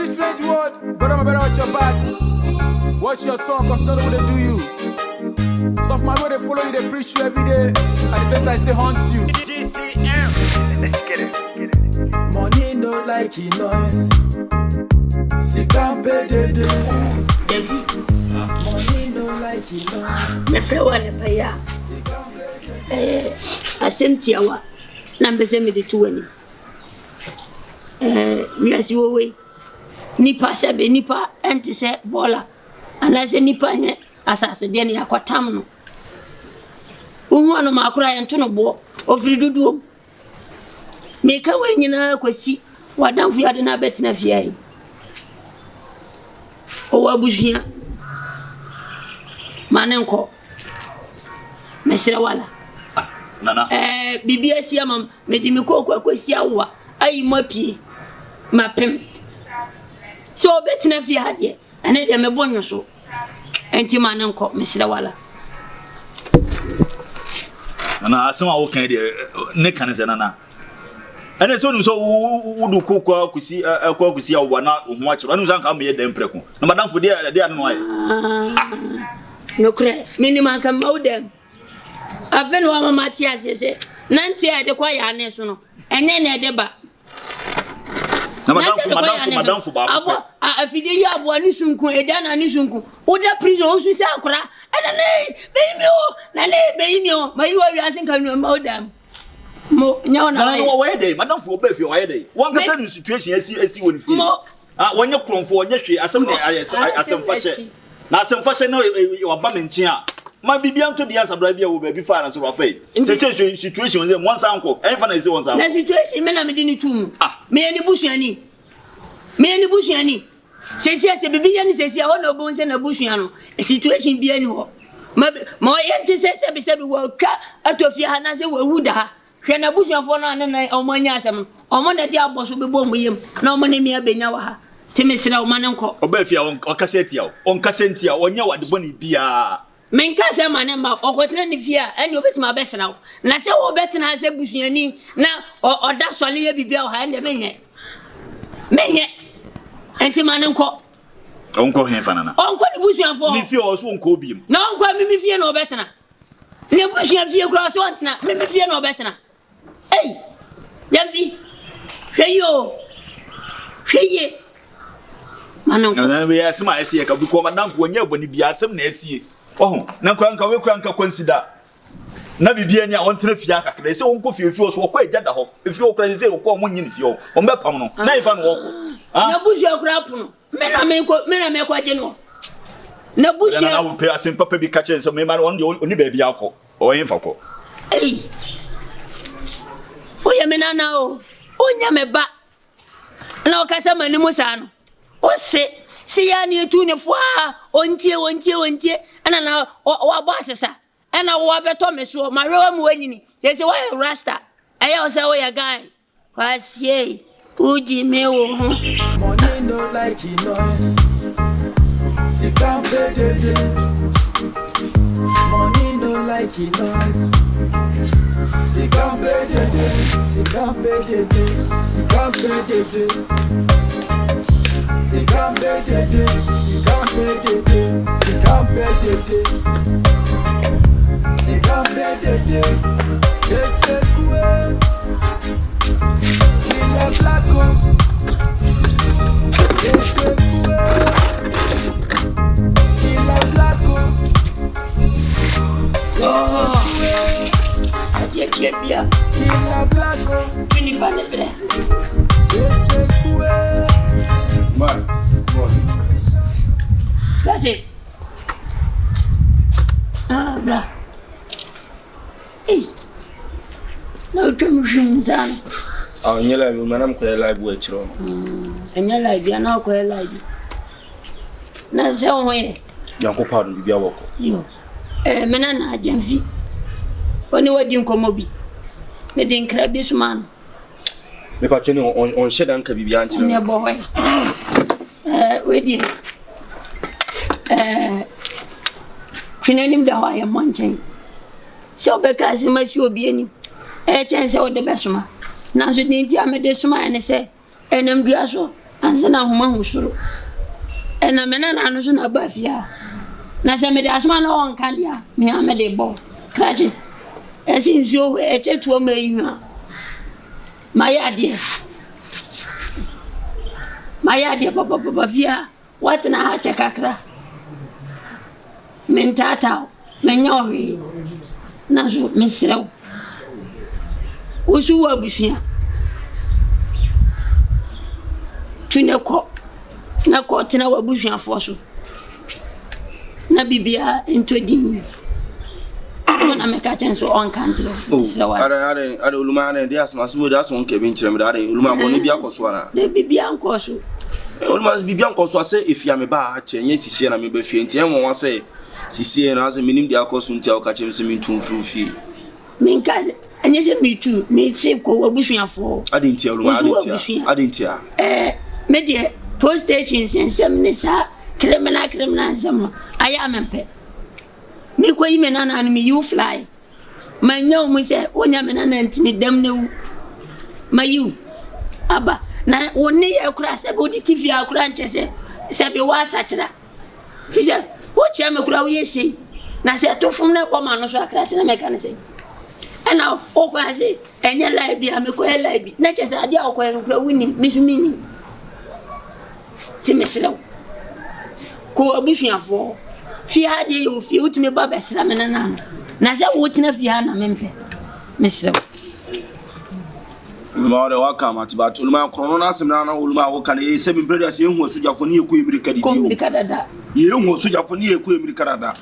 very strange word, but I'm better watch your back. Watch your tongue, cause none of they do you. Some man where they follow you, they preach you every day. At the same time, they haunt you. GCM. Let's get it. Money no like it noise. See can't pay the money no like it noise. Me fe wa ne pa ya. Asem tiawa. Na mbese me de tuwani. Wiasi wo we. Nipa sebe nipa ente se bola. Anase nipa nye asase de ne yakwatam no. Uhu anu makura yento no bo. Ofiri duduom. Meka we nyina kwasi wadamfu yade na betina fiai. O abuhia. Manenko. Mesira wala. Nana. Bibia sia mam medi me kokwa kwasi awa ayi mapie. Mapem. So betina fi hade. Ane de me bonyo so. Enti manenko mesira wala. Nana asema wo kan de ne kan se nana. Ene so num so wudu kokwa kusi akwa kusi awa na ho akiro. Anu san ka me dem preko. Na madam fo de anu aye. No kre minima kan mawdem. Afen wa mama ti asese. Nanti ade kwa ya ne so no. Enye na ede ba. Na madam fo ba. Abo afide ya abo ani sunku eja na ani sunku. Oda prison o su se akora. Ena ne beimi o. Na ne beimi o. Mayi wa wi asen kan no mawdem. Mo nyawo na na wo ye dey madam fo ba fi wo ye dey. Won ka say the situation asi woni fi. Wonye kronfo wonye hwe asem ne asem fa hye. Na asem fa hye na wo ba menchi a. Ma bibia nto dia sabra bia wo ba bi fa na so rafai. Say situation we monsa anko. Enfa na say wonsa. Na situation me na me di ni tum. Me ni busuani. Me ni busuani. Se bibia ni se ho na obon se na busua no. Situation bia ni ho. Ma yente se bi wo twa atofia ha na se wo wuda ha. Hwe na busuafo no ane na omanya asem. Omo na di aboso be bom yem. Na omo na mi abenya wa ha. Temesira o manenko. Oba fia on kaseti a. On kasenti a onye wade boni bia. Menka se manemba okotena ni fia ene obetima besena na se wo betena se busuani na oda sole ye bibia o ha ene menye enti manenko onko hen fanana onko ni busuafo ni fia o so onko obiem na onko mi fia na obetena ne busuan fia kura so ontena mi fia na obetena ei jamfi hweye manenko na we asema ese ka bi ko madam fo onye aboni bia asem na esie oh na kwanka we kwanka consider na bibia ni a won tena fia kakra se won ko fie so ko agada ho fie o kra se ko mo nyini fie o on be pam no na ifa no ko na buju akra puno me na me ko aje no na buju na wo pe asem papa bi ka chen so me ma won de oni ba bia ko o yin fa ko ei o ye me na o onya me ba na o ka sa mani musa no o se si ya ni etu ne fo ontie ana na wa bossesa ana wa beto me so ma rewa mu wanyini they say why rasta aya o say o ya guy kwasie uji me wo ho money no like it noise. See can't pay the money no like it noise. See can't pay the see can't pay the see can't pay the si campe de si campe de si campe de si campe de che kue kila blaco che kue kila blaco ye bia kila blaco fini ba de bre che kue man Kaje. Bra. Ei. Na utamshin sana. Nyela bi manam ko live wo chiro. Nyela bi na ko live. Na se ho ye. Yanko pardon bibia woko. Yo. Mena na ajamfi. Oni wadi nkomo bi. Me din kra bi suma no. Me pa cheni on shedan ka bibia nchiro. Ne bo hoy. Wedi. Finanim da hoye monchen. So be ka se masi obi ani. Chen se o de besuma. Na so din ti amede suma ene se enam dua so ansana homa husuru ena mena na no so na bafia na se me de asma na won kan dia me ha me de bo kraje esi nsuo echetuo ma yiwa mayade papa via watina ha chakakra mentata menyowe na so mesrew osu wa busia tuneko na ko tina wa busia foso na bibia entodin na meka chenso on kanjiro mesrew are uluma na dia asma so dia so nke bi nkyerem da are uluma ko ne bia koso ana de bibia nkoso uluma bibia nkoso ase efia me ba ha chenye sisi na me ba fie ntie won wase sisi na ase minim dia koso ntia o ka chem se mintum fie minka anye se mitu me ti ko wabusuafo ade ntia uluma ade ntia me de post station sensem ne sa criminal nsem aya mempe me ko yime nana no me you fly manyo mu se wonya me nana ntini dam ne mayu aba na woni e kura se bodi tv akura nche se be wasa kira fisa wo chia me kura wo yesi na se to fum na ko ma no so akra se na me kan se ena o kwa se enye live a me ko live na che se ade akwa no kura wini misumini ti meselo ko abusuafo fi hade yo fi utime baba sira me na se wo tina fi ha na mempe meselo uluma de waka mati ba uluma krono na semna na uluma wo kan e se mi brother se hu sujafo ne eku emirika di ko emirika dada ye hu sujafo ne eku emirika dada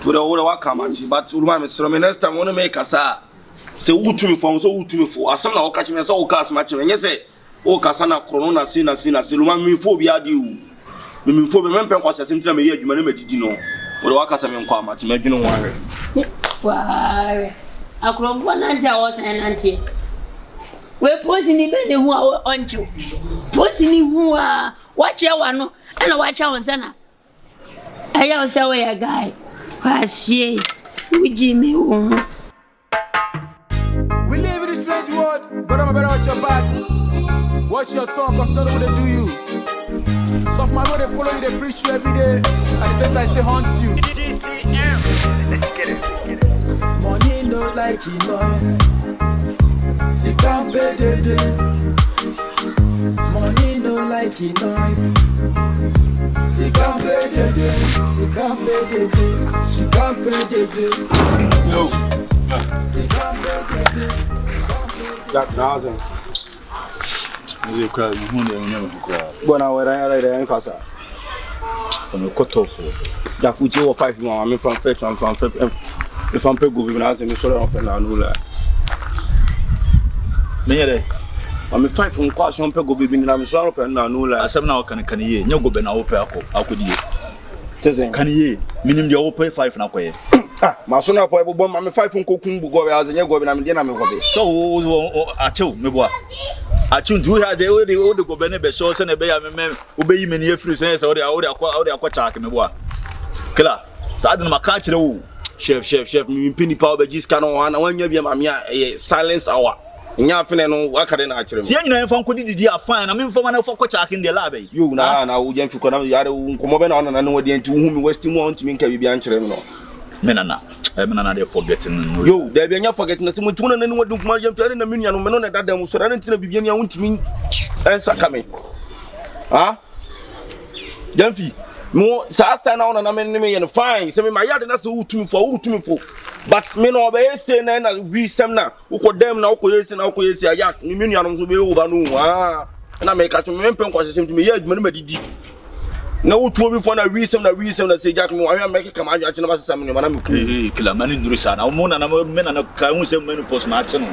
to de wo waka mati ba uluma me sero me next time wona me kasa se wutumi fo asem na wo ka chime se wo ka asma chime nye se wo kasa na krono na si uluma mi fo bi ade u mi fo be mempe kwasa sem tira me ye adwuma na madidi no wo de waka sa me nkwa mati me dwene ware akromfo na ntia wo san na ntia we posi ni be ne hu a oncho posi ni hu a wache wa no na wache won sana aya o sa we ya guy kwasie uji me wo We live in a strange world, but I'm better watch your back. Watch your tongue, cause none of them they do you. So if my way they follow you, they preach you every day. At the same time, they haunt you. Let's get it. Money no like noise. Si can't pay the day. Money no like noise. Si can't pay the day. Si can't pay the day. Si can't pay the day. No. Si can't pay the day. Jack Nazen. Music crowd, you never crowd. Bona wera ira en fasa. On cut off. Jack uchi wo 5 mo am from fetch am from if I'm pe go bi na say me soro on pe na no la. Menyere. I'm 5 from kwasho pe go bi na me soro pe na no la. Asem na kan ye, nya go be na wo pe akodi. Tezen. Kan ye, minim de wo pe 5 na koye. Ma so na po ebo ma me 5 nkokun bu go be azenye go be na me de na me go be. So wo achew me boa. Achew ndu ha de wo de go be ne be so se na be ya me wo be yi me ne afiri se wo de akwa chak me boa. Kila, sa adun maka kire wo. Chef mi pini pa obeji scan on na wanya bia ma me silence hour. Nya afene no wakade na akire me. Si anyina enfa nkodi didi afan na me mfa ma na fa kwa chak in de lab yi. Yo na wo je mfi ko na yare nkomo be na ona na wodi enti hu mi westi mu on timi nka bibia nkire me no. Menana they forgetting. Yo, they be nya forgetting na simu tuna na ni wodi kuma je mfi na menu no me no na dada mu so na ntina bibia ni awuntimi ensa kame. Ha? Jamfi mo sa sta na ona na me ye no fine se me ma yade na se utumi fo but me no be say na na we sem na ukodem na ukoyesi na ukoyesi ayak ni menu anom so be over no na me ka me mpem kwa sem me ye adwuma no madidi na utuo bi fo na we sem na say jack me wa me ka ma aja na ba sem no na me ku kila mani nduru sana o mo na me na ka hu sem menu post na ache no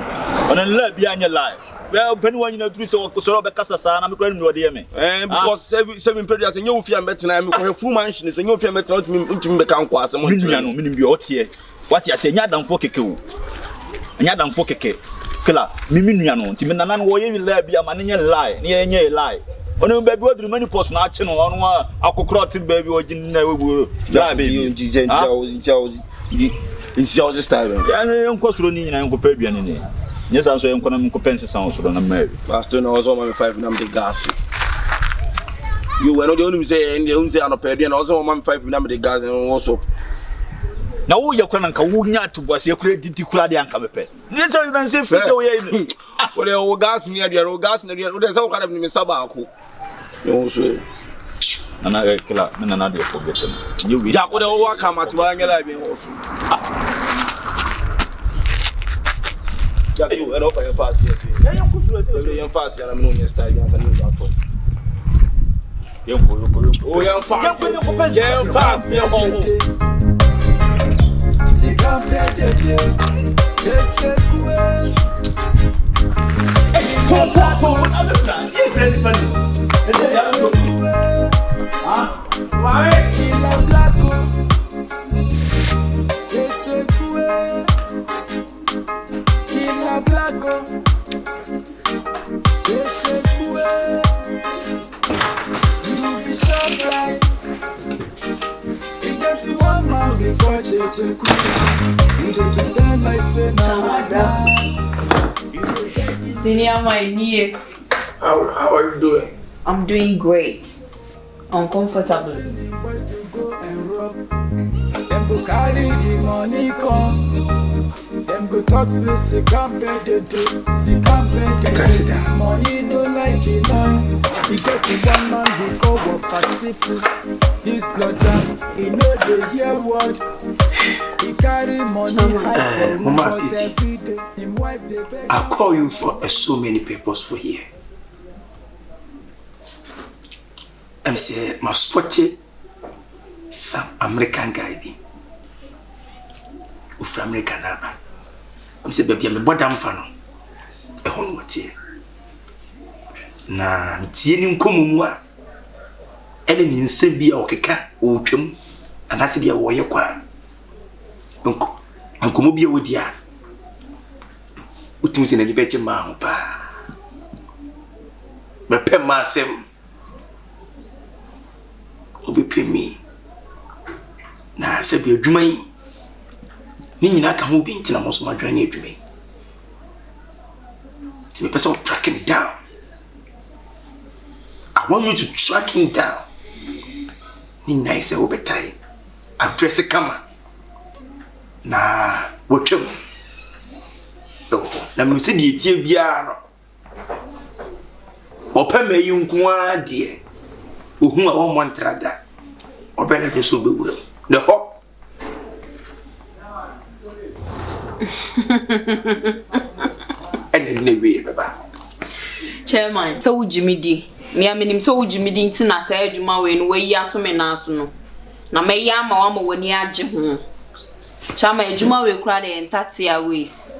ona la bi anya lie well pen one na three so be kasa sa na me kwa no de me because seven predators nyo fia metna me kwa full mansion so nyo fia metna ntimi be kan kwa asem ntimi minim bi otie wati ase nya damfo keke wo nya damfo keke kila mimi nua no ntimi nana no wo ye lie bi ama ne nye lie ne ye nye lie ono be bi odru mani post na ache no ono akokro ti ba bi ogin na webu lie be ntia o style ya ne enko suro ni nyina enko pa aduane ne Yes, I'm saying I'm compensate sounds on a married. Pastor, no, I was on my 5 number gas. You were not the only say, and the only say on a period, and also on 5 number gas, and also. Now, you're going to to was your credit to Claudia and Camepe. Yes, I don't say, well, the old gas near the old gas, and there's all kind of Sabaco. You say, and I kill up, and another forget you. That would all come at Wangela. You and open your pass here. You're fast, and I'm known as time. You're fast, you're Senior, my knee. How are you doing? I'm doing great. Uncomfortable. Them go carry the money come. Them go talk say can't pay the money no like the noise. We get to one man we go for Pacific. This brother, he know the hear word. He carry money high for every day. Him wife they beg. I call you for so many papers for here. I'm say my spotty some American guy be. From American naba. I'm say baby I'm bodam fa no. E ho no tie. Na tie ni nkomu mu a. Ele ni nse bi a okeka o twam. Anase bi a wo ye kwa. Nkomu bi a wodi a. Utimi se na libeje ma ho pa. Me pe ma sem. Obi pe mi. Na se bi adwuma yi. Ni nyina ka ho bi ntina mo so madwan ni adwuma yi. Ti me person track him down. I want you to track him down. Ni nice e obetai. Address kama. Na wotwem. Na me se die tie bia no. Opa mayi nko a de. Ohun a wo montrada. Obena de so bewura. The hop. And the way, Baba. Chairman, so Jimmy D. Me a minim so Jimmy D. Tina say Juma when we ya to me naso. Na me ya ma wa wani agye ho. Chairman, Juma we kra the 30 ways.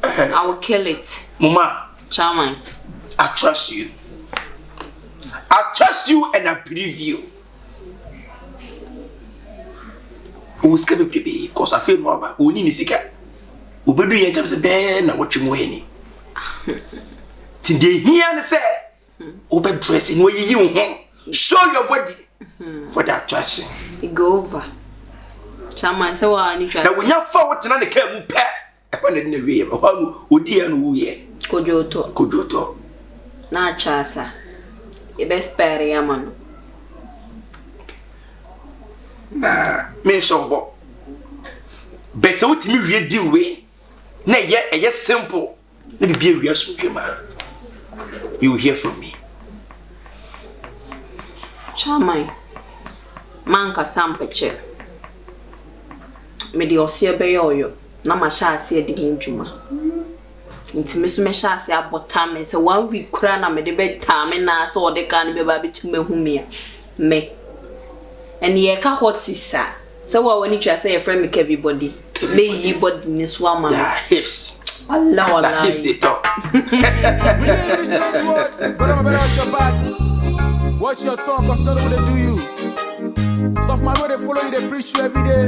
I will kill it. Mama. Chairman, I trust you. I trust you and I believe you. Who is going to be because I feel more about only Nisika. Ubedu ya jamse ben na watch mweni. Today here and say over dressing where you show your body for that attraction. it go over. Chairman, so I need to. Now when you forward to the came pet, I went in the way of how would dear no ye. Kojoto. Na chasa. E best pair yaman. Me shombo. Better what me read deal way. Na ye simple. Let me be a real soldier man. You will hear from me. Chairman, manka sampeche. Me di osie beyoyo. Na ma sha ase di njuma. Nti me so me sha ase abota me se 1 week kura na me de beta me na so de ka ne be ba betu me hu me. Me. And ye ka hotisa. So wa wani twa say your friend me everybody. Me yi body ni so ama. Yeah, hips. Allah. Hips they talk. Watch your tongue, cause none of they do you. Soft man, where they follow you, they preach you every day.